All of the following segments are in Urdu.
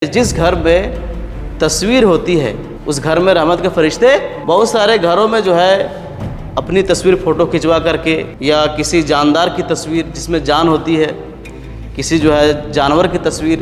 جس گھر میں تصویر ہوتی ہے اس گھر میں رحمت کے فرشتے بہت سارے گھروں میں جو ہے اپنی تصویر فوٹو کھنچوا کر کے یا کسی جاندار کی تصویر جس میں جان ہوتی ہے، کسی جو ہے جانور کی تصویر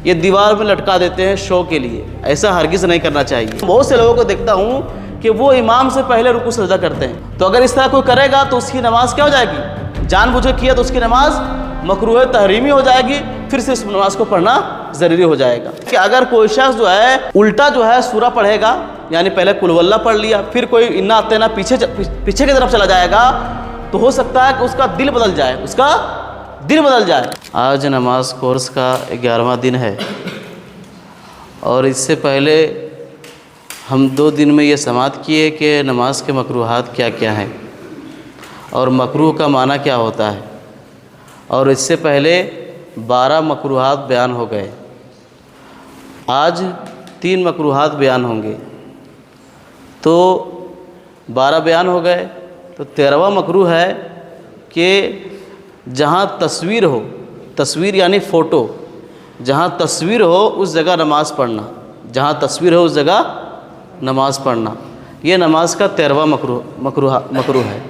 یہ دیوار میں لٹکا دیتے ہیں شو کے لیے۔ ایسا ہرگز نہیں کرنا چاہیے۔ بہت سے لوگوں کو دیکھتا ہوں کہ وہ امام سے پہلے رکوع سجدہ کرتے ہیں، تو اگر اس طرح کوئی کرے گا تو اس کی نماز کیا ہو جائے گی؟ جان بوجھ کے کیا تو اس کی نماز مکروہ تحریمی ہو جائے گی، پھر سے اس نماز کو پڑھنا ضروری ہو جائے گا۔ کہ اگر کوئی شخص جو ہے الٹا جو ہے سورہ پڑھے گا، یعنی پہلے قل هو اللہ پڑھ لیا، پھر کوئی انا اعطینہ پیچھے کی طرف چلا جائے گا، تو ہو سکتا ہے کہ اس کا دل بدل جائے، اس کا دل بدل جائے۔ آج نماز کورس کا 11واں دن ہے، اور اس سے پہلے ہم 2 دن میں یہ سماعت کیے کہ نماز کے مکروہات کیا کیا ہیں اور مکروہ کا معنی کیا ہوتا ہے، اور اس سے پہلے 12 مکروہات بیان ہو گئے۔ آج 3 مکروہات بیان ہوں گے، تو 12 بیان ہو گئے، تو 13واں مکروہ ہے کہ جہاں تصویر ہو، تصویر یعنی فوٹو، جہاں تصویر ہو اس جگہ نماز پڑھنا، جہاں تصویر ہو اس جگہ نماز پڑھنا، یہ نماز کا 13واں مکروہ ہے۔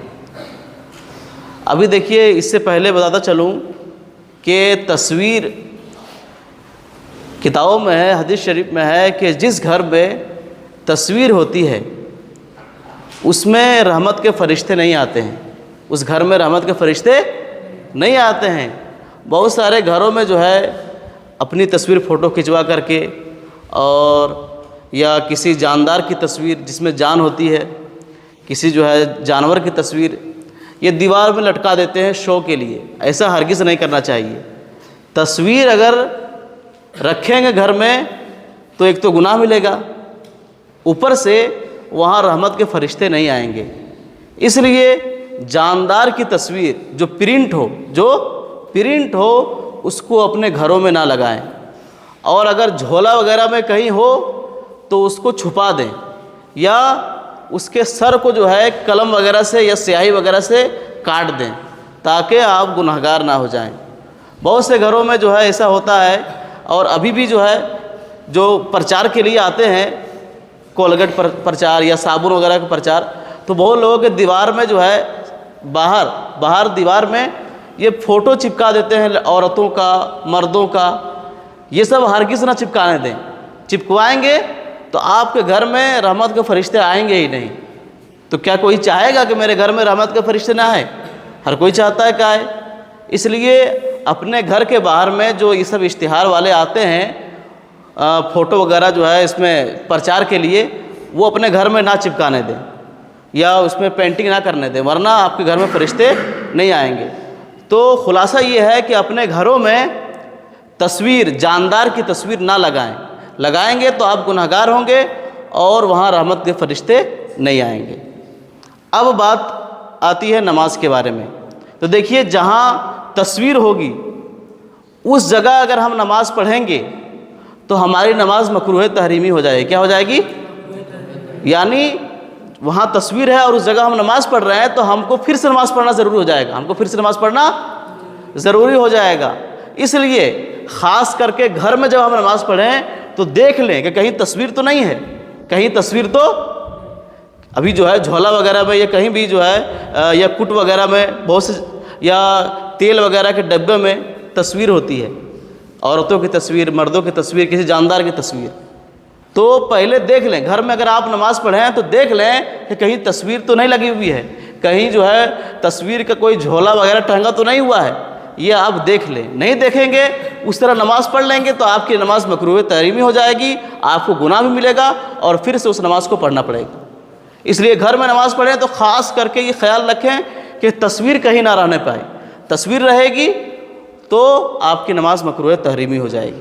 ابھی دیکھیے، اس سے پہلے بتاتا چلوں کہ تصویر کتابوں میں ہے، حدیث شریف میں ہے کہ جس گھر میں تصویر ہوتی ہے اس میں رحمت کے فرشتے نہیں آتے ہیں، اس گھر میں رحمت کے فرشتے نہیں آتے ہیں۔ بہت سارے گھروں میں جو ہے اپنی تصویر فوٹو کھنچوا کر کے اور یا کسی جاندار کی تصویر جس میں جان ہوتی ہے، کسی جو ہے جانور کی تصویر یہ دیوار میں لٹکا دیتے ہیں شو کے لیے۔ ایسا ہرگز نہیں کرنا چاہیے۔ تصویر اگر رکھیں گے گھر میں تو ایک تو گناہ ملے گا، اوپر سے وہاں رحمت کے فرشتے نہیں آئیں گے۔ اس لیے جاندار کی تصویر جو پرنٹ ہو اس کو اپنے گھروں میں نہ لگائیں، اور اگر جھولا وغیرہ میں کہیں ہو تو اس کو چھپا دیں، یا اس کے سر کو جو ہے قلم وغیرہ سے یا سیاہی وغیرہ سے کاٹ دیں تاکہ آپ گنہگار نہ ہو جائیں۔ بہت سے گھروں میں جو ہے ایسا ہوتا ہے، اور ابھی بھی جو ہے جو پرچار کے لیے آتے ہیں، کولگیٹ پرچار یا صابن وغیرہ کا پرچار، تو بہت لوگوں کے دیوار میں جو ہے باہر دیوار میں یہ فوٹو چپکا دیتے ہیں عورتوں کا، مردوں کا۔ یہ سب ہرگز نہ چپکانے دیں۔ چپکوائیں گے تو آپ کے گھر میں رحمت کے فرشتے آئیں گے ہی نہیں۔ تو کیا کوئی چاہے گا کہ میرے گھر میں رحمت کے فرشتے نہ آئیں؟ ہر کوئی چاہتا ہے کہ آئے۔ اس لیے اپنے گھر کے باہر میں جو یہ سب اشتہار والے آتے ہیں، فوٹو وغیرہ جو ہے اس میں پرچار کے لیے، وہ اپنے گھر میں نہ چپکانے دیں یا اس میں پینٹنگ نہ کرنے دیں، ورنہ آپ کے گھر میں فرشتے نہیں آئیں گے۔ تو خلاصہ یہ ہے کہ اپنے گھروں میں تصویر، جاندار کی تصویر نہ لگائیں گے تو آپ گنہگار ہوں گے اور وہاں رحمت کے فرشتے نہیں آئیں گے۔ اب بات آتی ہے نماز کے بارے میں۔ تو دیکھیے، جہاں تصویر ہوگی اس جگہ اگر ہم نماز پڑھیں گے تو ہماری نماز مکروہ تحریمی ہو جائے گی۔ کیا ہو جائے گی؟ یعنی وہاں تصویر ہے اور اس جگہ ہم نماز پڑھ رہے ہیں تو ہم کو پھر سے نماز پڑھنا ضروری ہو جائے گا، ضروری ہو جائے گا۔ اس لیے خاص کر کے گھر میں جب ہم نماز پڑھیں تو دیکھ لیں کہ کہیں تصویر تو نہیں ہے، کہیں تصویر تو ابھی جو ہے جھولا وغیرہ میں یا کہیں بھی جو ہے یا کٹ وغیرہ میں بہت سے، یا تیل وغیرہ کے ڈبے میں تصویر ہوتی ہے، عورتوں کی تصویر، مردوں کی تصویر، کسی جاندار کی تصویر۔ تو پہلے دیکھ لیں، گھر میں اگر آپ نماز پڑھیں تو دیکھ لیں کہ کہیں تصویر تو نہیں لگی ہوئی ہے، کہیں جو ہے تصویر کا کوئی جھولا وغیرہ ٹنگا تو نہیں ہوا ہے، یہ آپ دیکھ لیں۔ نہیں دیکھیں گے، اس طرح نماز پڑھ لیں گے تو آپ کی نماز مکروہ تحریمی ہو جائے گی، آپ کو گناہ بھی ملے گا اور پھر سے اس نماز کو پڑھنا پڑے گا۔ اس لیے گھر میں نماز پڑھیں تو خاص کر کے یہ خیال رکھیں کہ تصویر کہیں نہ رہنے پائے۔ تصویر رہے گی تو آپ کی نماز مکروہ تحریمی ہو جائے گی۔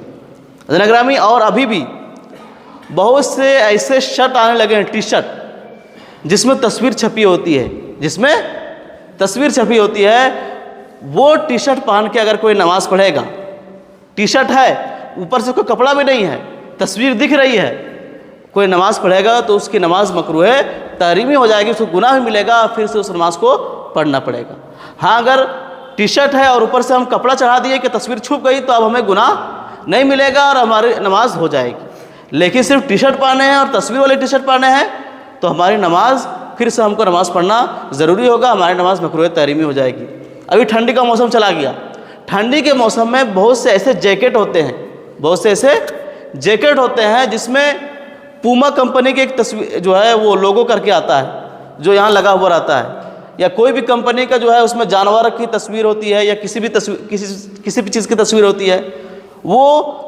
حضرات گرامی، اور ابھی بھی بہت سے ایسے شرٹ آنے لگے ہیں، ٹی شرٹ جس میں تصویر چھپی ہوتی ہے، وہ ٹی شرٹ پہن کے اگر کوئی نماز پڑھے گا، ٹی شرٹ ہے، اوپر سے کوئی کپڑا بھی نہیں ہے، تصویر دکھ رہی ہے، کوئی نماز پڑھے گا تو اس کی نماز مکروہ تحریمی ہو جائے گی، اس کو گناہ بھی ملے گا، پھر سے اس نماز کو پڑھنا پڑے گا۔ ہاں، اگر ٹی شرٹ ہے اور اوپر سے ہم کپڑا چڑھا دیے کہ تصویر چھپ گئی تو اب ہمیں گناہ نہیں ملے گا اور ہماری نماز ہو جائے گی۔ لیکن صرف ٹی شرٹ پہنے ہیں اور تصویر والے ٹی شرٹ پہنے ہیں تو ہماری نماز پھر سے ہم کو نماز پڑھنا ضروری ہوگا، ہماری نماز مکروہ تحریمی ہو جائے گی۔ ابھی ٹھنڈی کا موسم چلا گیا، ٹھنڈی کے موسم میں بہت سے ایسے جیکٹ ہوتے ہیں جس میں پوما کمپنی کی ایک تصویر جو ہے وہ لوگو کر کے آتا ہے، جو یہاں لگا ہوا رہتا ہے، یا کوئی بھی کمپنی کا جو ہے اس میں جانور کی تصویر ہوتی ہے یا کسی بھی چیز کی تصویر ہوتی ہے، وہ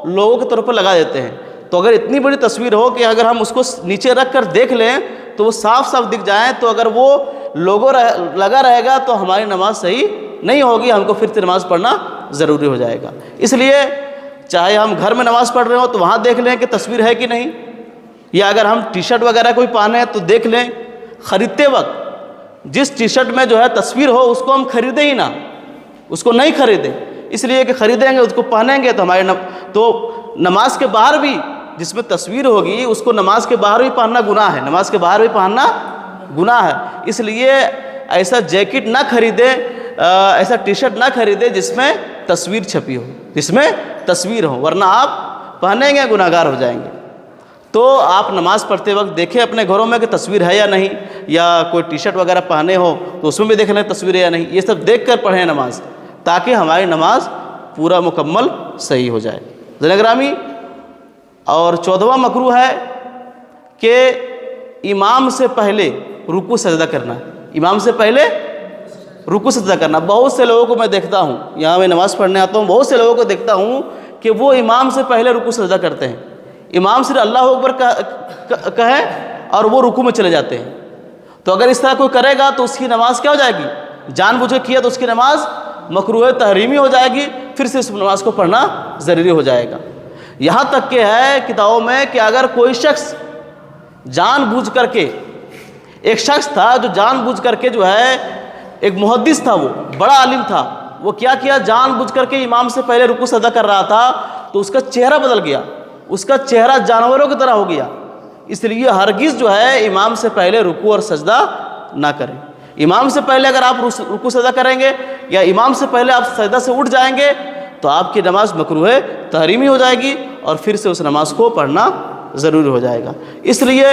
لوگوں کے طور پر لگا دیتے ہیں۔ تو اگر اتنی بڑی تصویر ہو کہ اگر ہم اس کو نیچے رکھ کر دیکھ لیں تو وہ صاف صاف دکھ جائیں، تو اگر وہ لوگو لگا رہے گا تو ہماری نماز صحیح نہیں ہوگی، ہم کو پھر سے نماز پڑھنا ضروری ہو جائے گا۔ اس لیے چاہے ہم گھر میں نماز پڑھ رہے ہوں تو وہاں دیکھ لیں کہ تصویر ہے کہ نہیں، یا اگر ہم ٹی شرٹ وغیرہ کوئی پہنے تو دیکھ لیں۔ خریدتے وقت جس ٹی شرٹ میں جو ہے تصویر ہو اس کو ہم خریدیں ہی نہ، اس کو نہیں خریدیں، اس لیے کہ خریدیں گے اس کو پہنیں گے تو نماز کے باہر بھی جس میں تصویر ہوگی اس کو نماز کے باہر بھی پہننا گناہ ہے، نماز کے باہر بھی پہننا گناہ ہے۔ اس لیے ایسا جیکٹ نہ خریدیں، ایسا ٹی شرٹ نہ خریدیں جس میں تصویر چھپی ہو، جس میں تصویر ہو، ورنہ آپ پہنیں گے گناہ گار ہو جائیں گے۔ تو آپ نماز پڑھتے وقت دیکھیں اپنے گھروں میں کہ تصویر ہے یا نہیں، یا کوئی ٹی شرٹ وغیرہ پہنے ہو تو اس میں بھی دیکھ لیں تصویر ہے یا نہیں، یہ سب دیکھ کر پڑھیں نماز، تاکہ ہماری نماز پورا مکمل صحیح ہو جائے۔ ذرا گرامی، اور 14واں مکروہ ہے کہ امام سے پہلے رکوع سجدہ کرنا، امام سے پہلے رکوع سجدہ کرنا۔ بہت سے لوگوں کو میں دیکھتا ہوں، یہاں میں نماز پڑھنے آتا ہوں، بہت سے لوگوں کو دیکھتا ہوں کہ وہ امام سے پہلے رکوع سجدہ کرتے ہیں، امام صرف اللہ اکبر کہے اور وہ رکوع میں چلے جاتے ہیں۔ تو اگر اس طرح کوئی کرے گا تو اس کی نماز کیا ہو جائے گی؟ جان بوجھ کے کیا تو اس کی نماز مکروہ تحریمی ہو جائے گی، پھر سے اس نماز کو پڑھنا ضروری ہو جائے گا۔ یہاں تک کہ ہے کتابوں میں کہ اگر کوئی شخص جان بوجھ کر کے، ایک شخص تھا جو جان بوجھ کر کے جو ہے، ایک محدث تھا، وہ بڑا عالم تھا، وہ کیا جان بوجھ کر کے امام سے پہلے رکوع سجدہ کر رہا تھا تو اس کا چہرہ بدل گیا، اس کا چہرہ جانوروں کی طرح ہو گیا۔ اس لیے ہرگز جو ہے امام سے پہلے رکوع اور سجدہ نہ کریں۔ امام سے پہلے اگر آپ رکوع سجدہ کریں گے یا امام سے پہلے آپ سجدہ سے اٹھ جائیں گے تو آپ کی نماز مکروہ تحریمی ہو جائے گی اور پھر سے اس نماز کو پڑھنا ضروری ہو جائے گا۔ اس لیے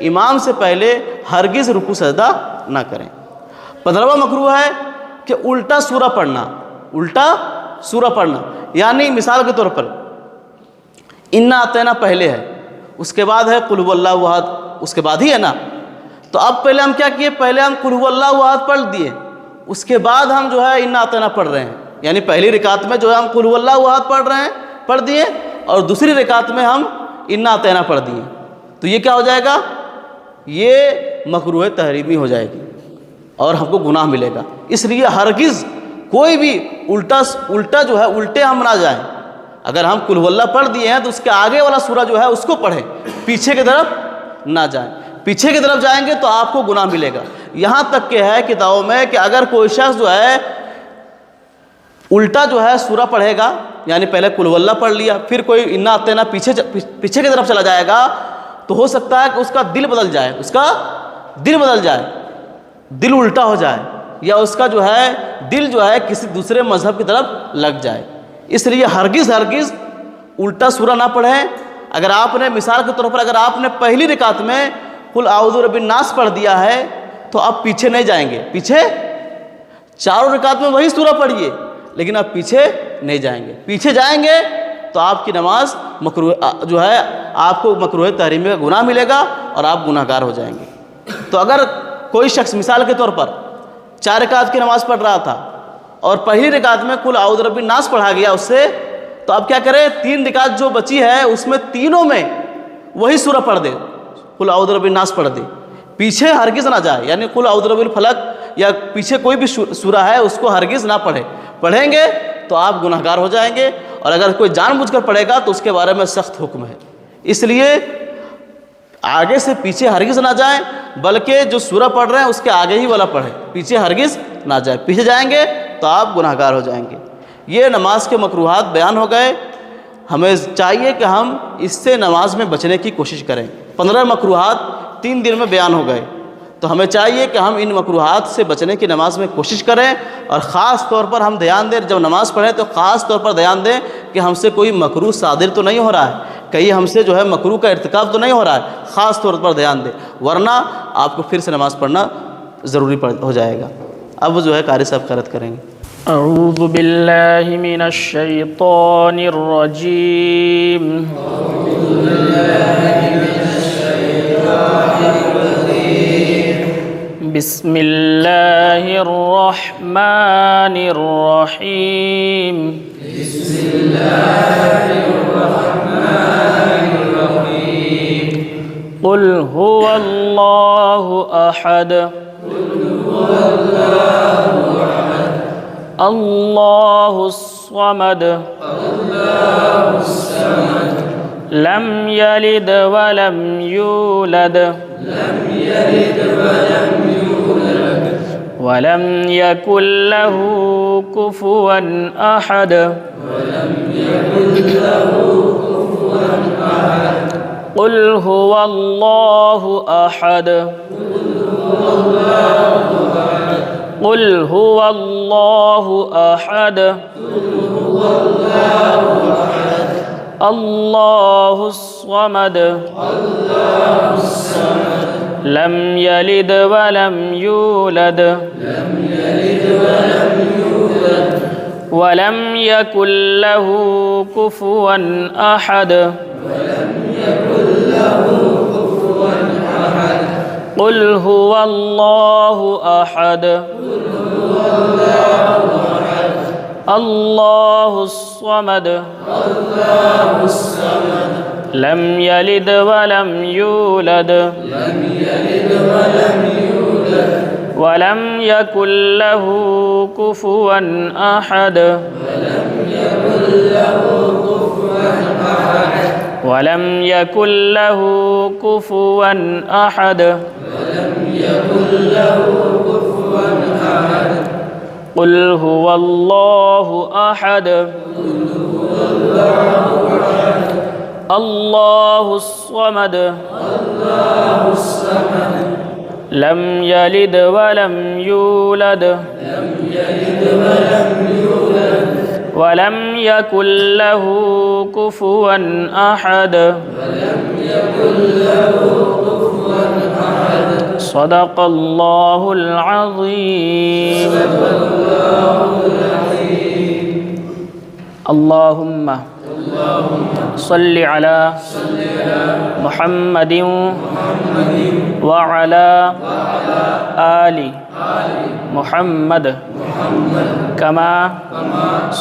امام سے پہلے ہرگز رکوع سجدہ نہ کریں۔ 15واں مکروہ ہے کہ الٹا سورہ پڑھنا، الٹا سورہ پڑھنا، یعنی مثال کے طور پر انا اعطینا پہلے ہے، اس کے بعد ہے قل هو اللہ احد، اس کے بعد ہی ہے نا، تو اب پہلے ہم کیا کیے، پہلے ہم قل هو اللہ احد پڑھ دیے، اس کے بعد ہم جو ہے انا اعطینا پڑھ رہے ہیں، یعنی پہلی رکعت میں جو ہے ہم قل هو اللہ احد پڑھ رہے ہیں، پڑھ دیے، اور دوسری رکعت میں ہم انا اعطینا پڑھ دیے، تو یہ کیا ہو جائے گا، یہ مکروہ تحریمی ہو جائے گی اور ہم کو گناہ ملے گا۔ اس لیے ہرگز کوئی بھی الٹا جو ہے الٹے ہم نہ جائیں۔ اگر ہم قل هو اللہ پڑھ دیے ہیں تو اس کے آگے والا سورہ جو ہے اس کو پڑھیں، پیچھے کی طرف نہ جائیں، پیچھے کی طرف جائیں گے تو آپ کو گناہ ملے گا۔ یہاں تک کہ ہے کتابوں میں کہ اگر کوئی شخص جو ہے الٹا جو ہے سورہ پڑھے گا، یعنی پہلے قل هو اللہ پڑھ لیا، پھر کوئی انا اعطینا پیچھے کی طرف چلا جائے گا تو ہو سکتا ہے کہ اس کا دل بدل جائے، اس کا دل بدل جائے، دل الٹا ہو جائے، یا اس کا جو ہے دل جو ہے کسی دوسرے مذہب کی طرف لگ جائے۔ اس لیے ہرگز الٹا سورہ نہ پڑھیں۔ اگر آپ نے مثال کے طور پر اگر آپ نے پہلی رکعت میں قل اعوذ برب الناس پڑھ دیا ہے تو آپ پیچھے نہیں جائیں گے، پیچھے چاروں رکعت میں وہی سورہ پڑھیے، لیکن آپ پیچھے نہیں جائیں گے، پیچھے جائیں گے تو آپ کی نماز مکروہ جو ہے آپ کو مکروہ تحریمی کا گناہ ملے گا اور آپ گناہ گار ہو جائیں گے۔ تو اگر کوئی شخص مثال کے طور پر 4 رکعت کی نماز پڑھ رہا تھا اور پہلی رکعت میں قل اعوذ برب الناس پڑھا گیا اس سے، تو اب کیا کرے، 3 رکعت جو بچی ہے اس میں تینوں میں وہی سورہ پڑھ دے، قل اعوذ برب الناس پڑھ دے، پیچھے ہرگز نہ جائے، یعنی قل اعوذ برب الفلق یا پیچھے کوئی بھی سورہ ہے اس کو ہرگز نہ پڑھیں گے تو آپ گناہ گار ہو جائیں گے، اور اگر کوئی جان بوجھ کر پڑھے گا تو اس کے بارے میں سخت حکم ہے۔ اس لیے آگے سے پیچھے ہرگز نہ جائیں، بلکہ جو سورہ پڑھ رہے ہیں اس کے آگے ہی والا پڑھیں، پیچھے ہرگز نہ جائیں، پیچھے جائیں گے تو آپ گناہ گار ہو جائیں گے۔ یہ نماز کے مکروہات بیان ہو گئے، ہمیں چاہیے کہ ہم اس سے نماز میں بچنے کی کوشش کریں۔ 15 مکروہات 3 دن میں بیان ہو گئے۔ تو ہمیں چاہیے کہ ہم ان مکروہات سے بچنے کی نماز میں کوشش کریں، اور خاص طور پر ہم دھیان دیں جب نماز پڑھیں تو خاص طور پر دھیان دیں کہ ہم سے کوئی مکروہ صادر تو نہیں ہو رہا ہے، کہیں ہم سے جو ہے مکروہ کا ارتکاب تو نہیں ہو رہا ہے، خاص طور پر دھیان دیں، ورنہ آپ کو پھر سے نماز پڑھنا ضروری ہو جائے گا۔ اب جو ہے قاری صاحب قرأت کریں گے۔ اعوذ باللہ من الشیطان الرجیم بسم اللہ الرحمن الرحیم قل هو اللہ احد اللہ الصمد لم یلد ولم یولد ولم یکن له کفوا احد قل هو اللہ احد قل هو اللہ احد اللہ الصمد لم یلد ولم یولد ولم یکن له کفوا احد قل هو اللہ احد اللہ الصمد لم یلد ولم یولد ولم یکن له کفوا احد ولم یکن له کفوا احد قل هو اللہ احد اللہ الصمد لم یلد ولم یولد ولم یکن له کفوا احد صدق اللہ العظیم اللہم صل علی محمد وعلی آل محمد کما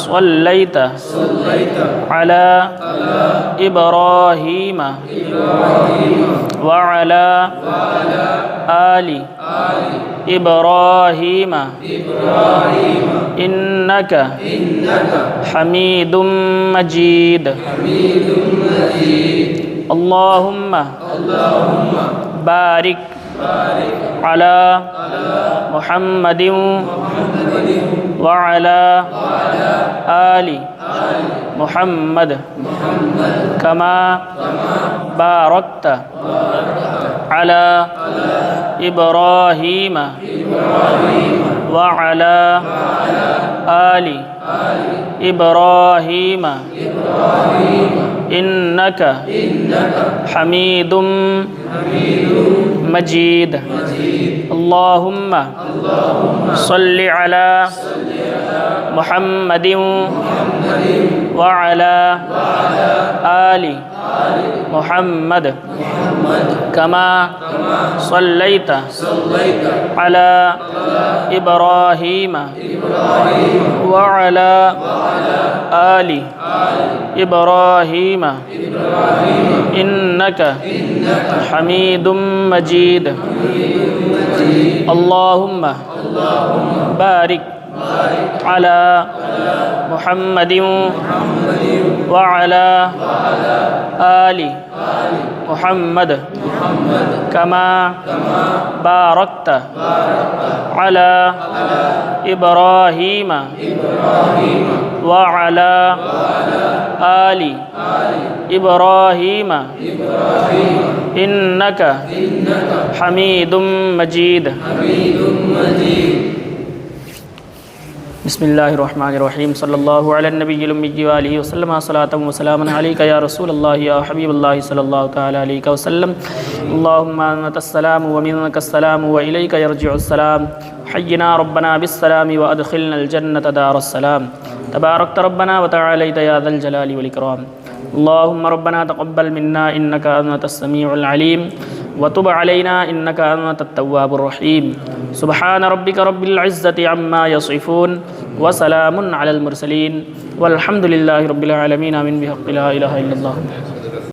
صلیت علی ابراہیم وعلی آل ابراہیم انک حمید مجید اللہم بارک علی محمد وعلی آل محمد کما بارکت علی ابراہیم وعلی آل ابراہیم انک حمید مجید اللہم صل علی محمد وعلی آل محمد کما صلیت علی ابراہیم وعلی آل ابراہیم انک حمید مجید اللہم بارک على محمد وعلى آل محمد كما باركت على إبراهيم وعلى آل إبراهيم إنك حميد مجيد. بسم اللہ الرحمن الرحیم صلی اللہ علی النبی الأمی وآلہ وسلم صلاۃ وسلام علیک یا رسول اللہ یا حبیب اللہ صلی اللہ تعالی علیہ وسلم. اللہم انت السلام ومنک السلام وإلیک یرجع السلام. حینا ربنا بالسلام وادخلنا الجنة دار السلام. تبارکت ربنا وتعالیت یا ذا الجلال والإکرام. اللہم ربنا تقبل منا انک انت السمیع العلیم وتب علینا انک انت التواب الرحیم. سبحان ربک رب العزة عما یصفون وسلام علی المرسلین والحمد للہ رب العالمین. آمین بحق لا الہ الا اللہ.